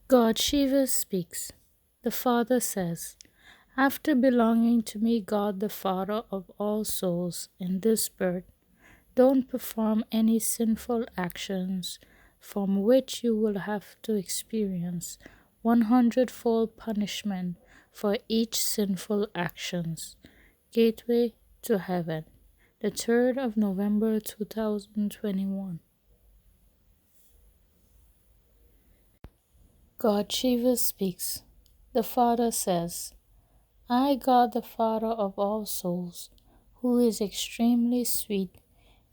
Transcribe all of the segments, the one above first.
God Shiva speaks. The Father says, after belonging to me, God the Father of all souls, in this birth, don't perform any sinful actions from which you will have to experience 100-fold punishment for each sinful actions. Gateway to Heaven, the 3rd of November 2021. God Shiva speaks. The Father says, I, God the Father of all souls, who is extremely sweet,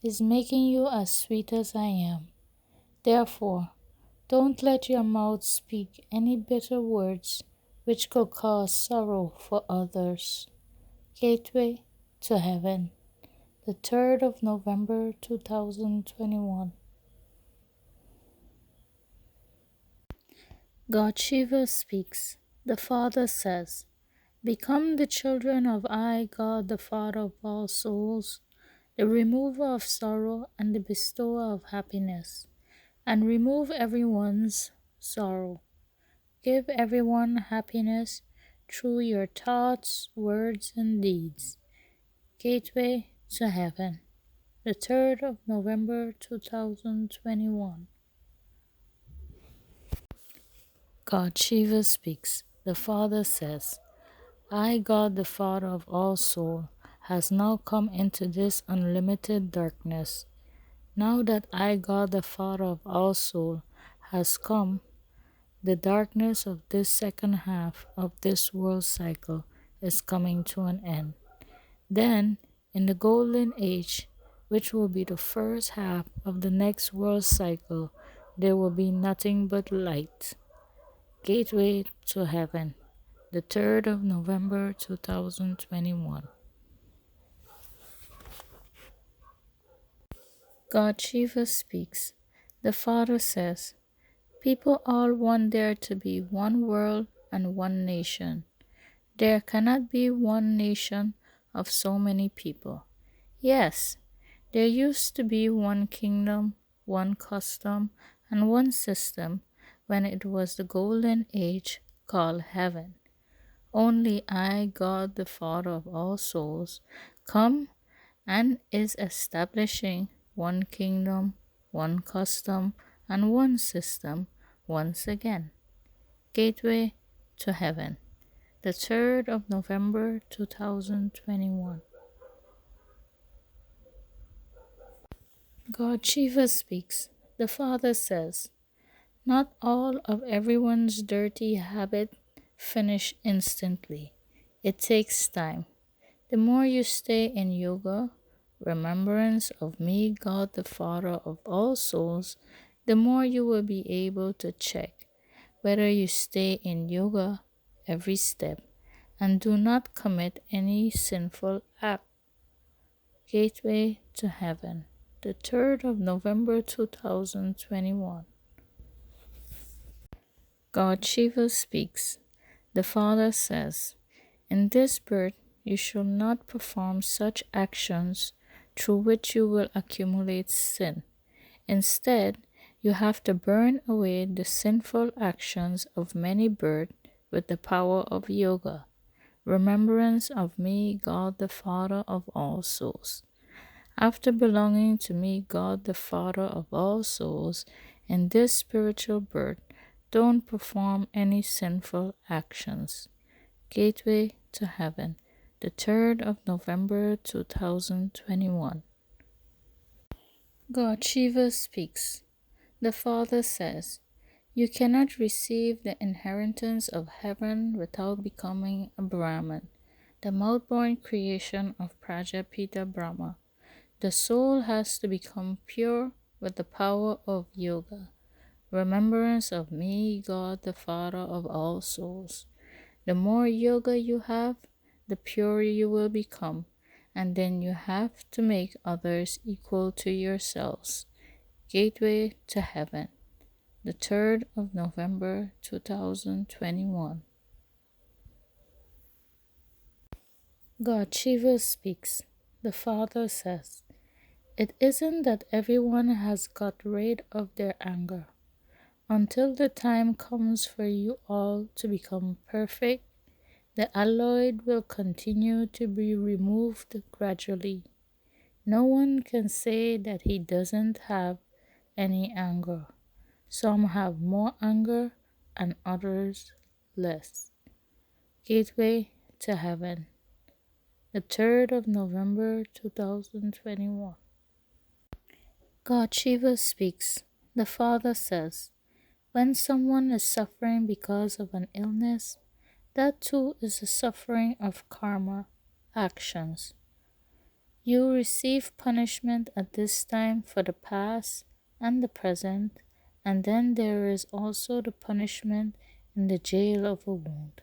is making you as sweet as I am. Therefore, don't let your mouth speak any bitter words which could cause sorrow for others. Gateway to Heaven, the 3rd of November 2021. God Shiva speaks. The Father says, become the children of I, God the Father of all souls, the remover of sorrow and the bestower of happiness, and remove everyone's sorrow. Give everyone happiness through your thoughts, words, and deeds. Gateway to Heaven, the 3rd of November 2021. God Shiva speaks. The Father says, I, God the Father of all soul, has now come into this unlimited darkness. Now that I, God the Father of all soul, has come, the darkness of this second half of this world cycle is coming to an end. Then, in the golden age, which will be the first half of the next world cycle, there will be nothing but light. Gateway to Heaven, the 3rd of November 2021. God Shiva speaks. The Father says, people all want there to be one world and one nation. There cannot be one nation of so many people. Yes, there used to be one kingdom, one custom, and one system when it was the golden age called heaven. Only I, God the Father of all souls, come and is establishing one kingdom, one custom, and one system once again. Gateway to Heaven, the 3rd of November 2021. God Shiva speaks. The Father says, not all of everyone's dirty habit finish instantly. It takes time. The more you stay in yoga, remembrance of me, God the Father of all souls, the more you will be able to check whether you stay in yoga every step and do not commit any sinful act. Gateway to Heaven, the 3rd of November 2021. God Shiva speaks. The Father says, in this birth you shall not perform such actions through which you will accumulate sin. Instead, you have to burn away the sinful actions of many births with the power of yoga. Remembrance of me, God the Father of all souls. After belonging to me, God the Father of all souls, in this spiritual birth, don't perform any sinful actions. Gateway to Heaven, the 3rd of November 2021. God Shiva speaks. The Father says, you cannot receive the inheritance of heaven without becoming a Brahman, the mouth-born creation of Prajapita Brahma. The soul has to become pure with the power of yoga. Remembrance of me, God the Father of all souls. The more yoga you have, the purer you will become, and then you have to make others equal to yourselves. Gateway to Heaven, the 3rd of November 2021. God Shiva speaks. The Father says, it isn't that everyone has got rid of their anger. Until the time comes for you all to become perfect, the alloy will continue to be removed gradually. No one can say that he doesn't have any anger. Some have more anger and others less. Gateway to Heaven, the 3rd of November 2021. God Shiva speaks. The Father says, when someone is suffering because of an illness, that too is a suffering of karma, actions. You receive punishment at this time for the past and the present, and then there is also the punishment in the jail of a wound.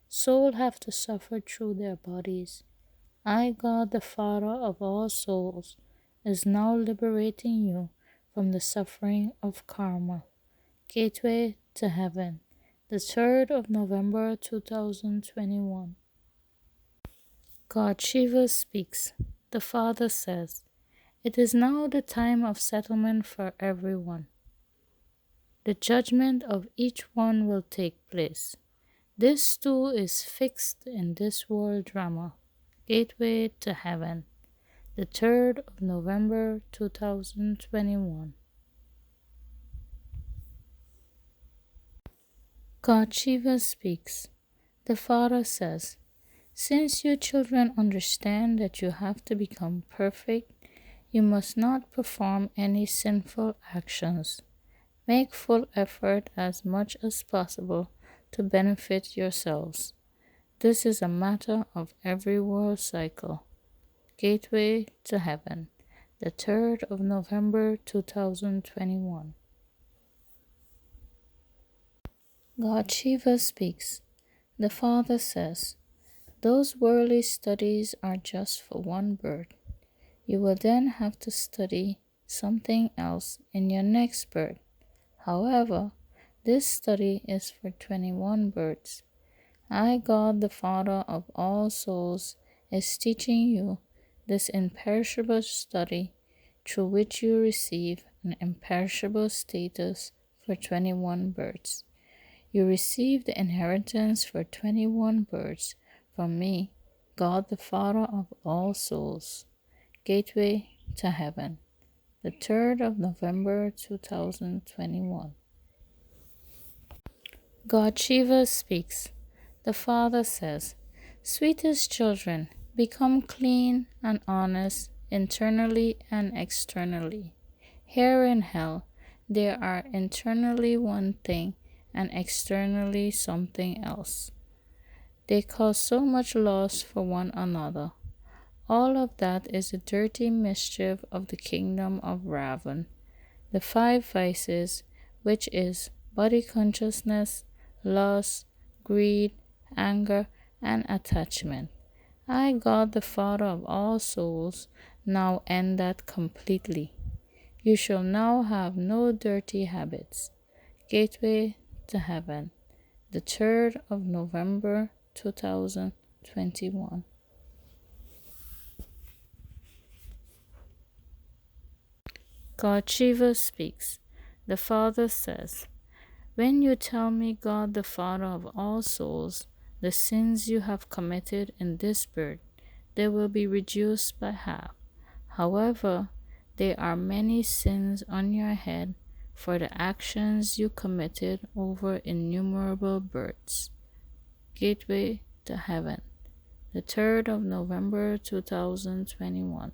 Souls have to suffer through their bodies. I, God the Father of all souls, is now liberating you from the suffering of karma. Gateway to Heaven, the 3rd of November 2021. God Shiva speaks. The Father says, it is now the time of settlement for everyone. The judgment of each one will take place. This too is fixed in this world drama. Gateway to Heaven, the 3rd of November 2021. God Shiva speaks. The Father says, since you children understand that you have to become perfect, you must not perform any sinful actions. Make full effort as much as possible to benefit yourselves. This is a matter of every world cycle. Gateway to Heaven, the 3rd of November 2021. God Shiva speaks. The Father says, those worldly studies are just for one birth. You will then have to study something else in your next birth. However, this study is for 21 births. I, God the Father of all souls, is teaching you this imperishable study through which you receive an imperishable status for 21 births. You receive the inheritance for 21 births from me, God the Father of all souls. Gateway to Heaven, the 3rd of November 2021. God Shiva speaks. The Father says, sweetest children, become clean and honest internally and externally. Here in hell, there are internally one thing and externally something else. They cause so much loss for one another. All of that is the dirty mischief of the kingdom of Ravan, the 5 vices, which is body consciousness, lust, greed, anger, and attachment. I, God the Father of all souls, now end that completely. You shall now have no dirty habits. Gateway to Heaven, the 3rd of November 2021. God Shiva speaks. The Father says, when you tell me, God the Father of all souls, the sins you have committed in this birth, they will be reduced by half. However, there are many sins on your head for the actions you committed over innumerable births. Gateway to Heaven, the 3rd of November 2021.